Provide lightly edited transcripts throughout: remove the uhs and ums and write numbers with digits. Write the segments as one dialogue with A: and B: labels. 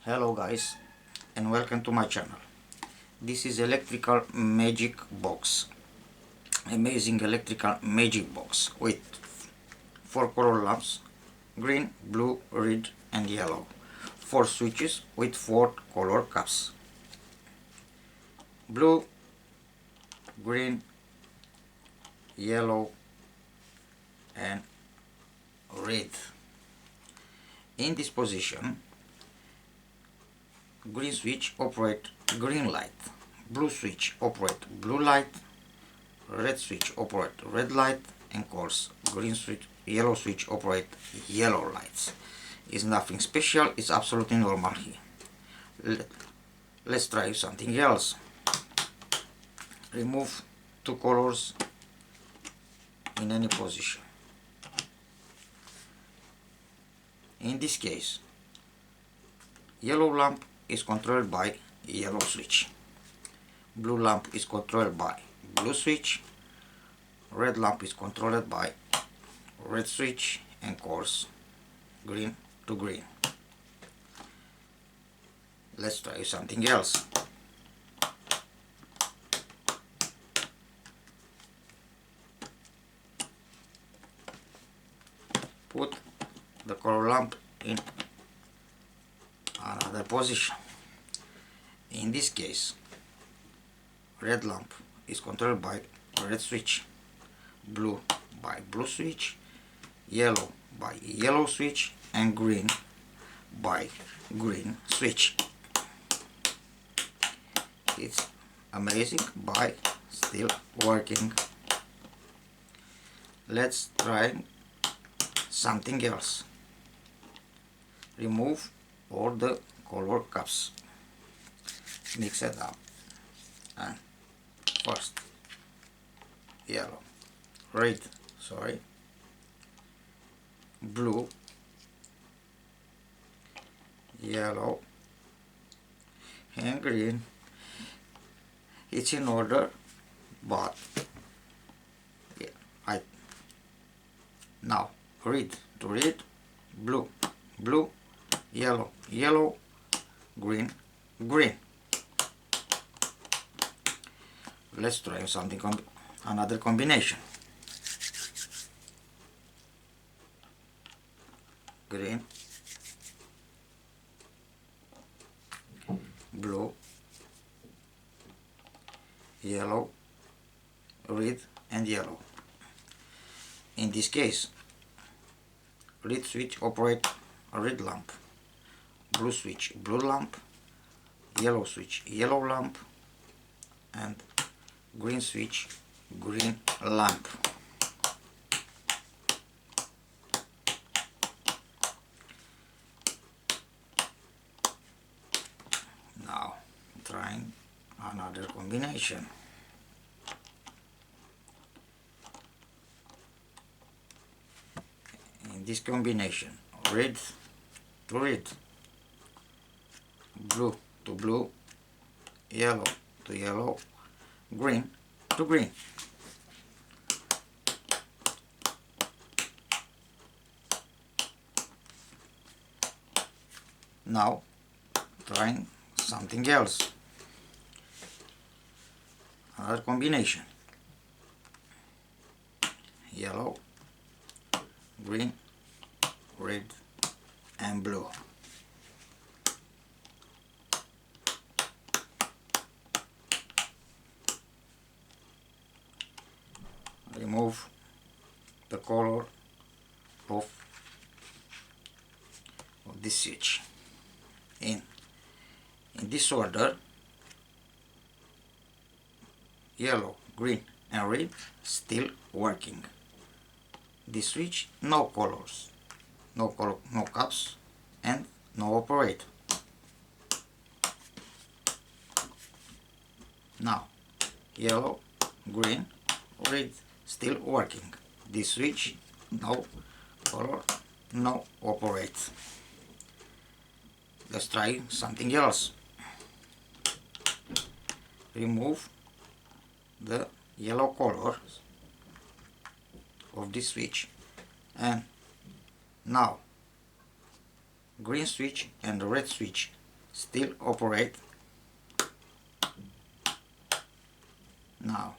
A: Hello guys, and welcome to my channel. This is electrical magic box. Amazing electrical magic box with 4 color lamps: green, blue, red and yellow. 4 switches with 4 color caps: blue, green, yellow and red. In this position, green switch operate green light, blue switch operate blue light, red switch operate red light, and of course yellow switch operate yellow lights. It's nothing special, it's absolutely normal here. Let's try something else. Remove 2 colors in any position. In this case, yellow lamp is controlled by yellow switch, blue lamp is controlled by blue switch, red lamp is controlled by red switch, and of course green to green. Let's try something else. Put the color lamp in another position. In this case, red lamp is controlled by red switch, blue by blue switch, yellow by yellow switch, and green by green switch. It's amazing but still working. Let's try something else. Remove all the color caps, mix it up, and first blue, yellow and green. It's in order, but now red to red, blue, blue, yellow, yellow, green, green. Let's try something another combination. Green, blue, yellow, red and yellow. In this case, red switch operate a red lamp, blue switch blue lamp, yellow switch yellow lamp, and green switch green lamp. Now trying another combination. In this combination, red to red, blue to blue, yellow to yellow, green to green. Now trying something else. Another combination. Yellow, green, red and blue. Remove the color of this switch. In this order, yellow, green and red still working. This switch no colors, no caps and no operator. Now yellow, green, red still working. This switch no color, no operate. Let's try something else. Remove the yellow colors of this switch, and now green switch and red switch still operate. Now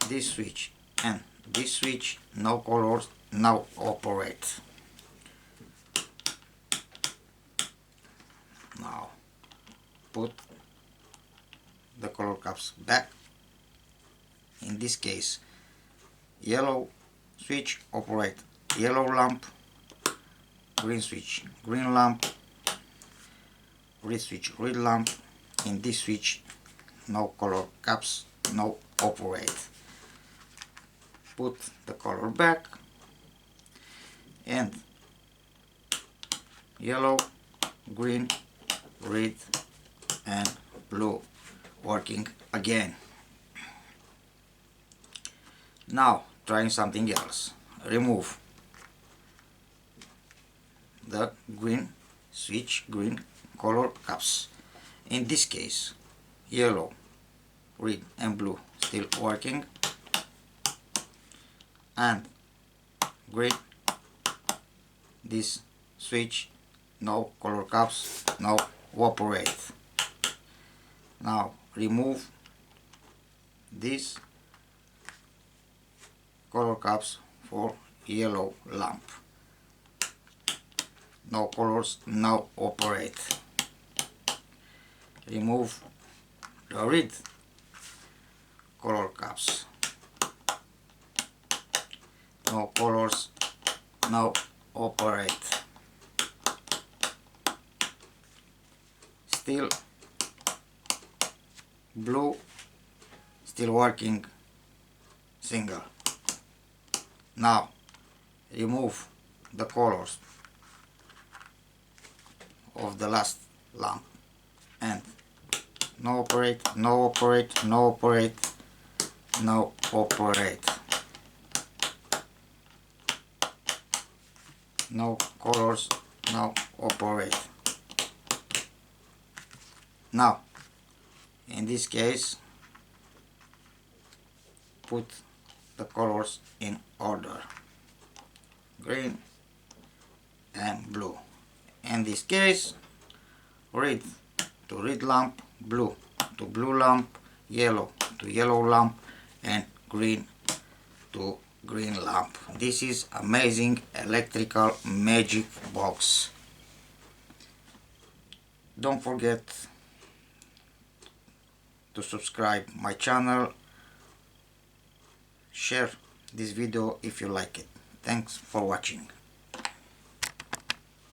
A: this switch and this switch, no colors, now operate. Now put the color caps back. In this case, yellow switch operate yellow lamp, green switch green lamp, red switch red lamp. In this switch, no color caps, no operate. Put the color back and yellow, green, red and blue working again. Now trying something else. Remove the green switch green color caps. In this case, yellow, red and blue still working, and green, this switch, no color caps, no operate. Now remove this color caps for yellow lamp, no colors, no operate. Remove the red color caps, no colors, no operate. Still blue, still working single. Now remove the colors of the last lamp and no operate, no operate, no operate, no operate. No colors, no operate. Now in this case, put the colors in order, green and blue. In this case, red to red lamp, blue to blue lamp, yellow to yellow lamp and green to green lamp. This is amazing electrical magic box. Don't forget to subscribe my channel, share this video if you like it. Thanks for watching.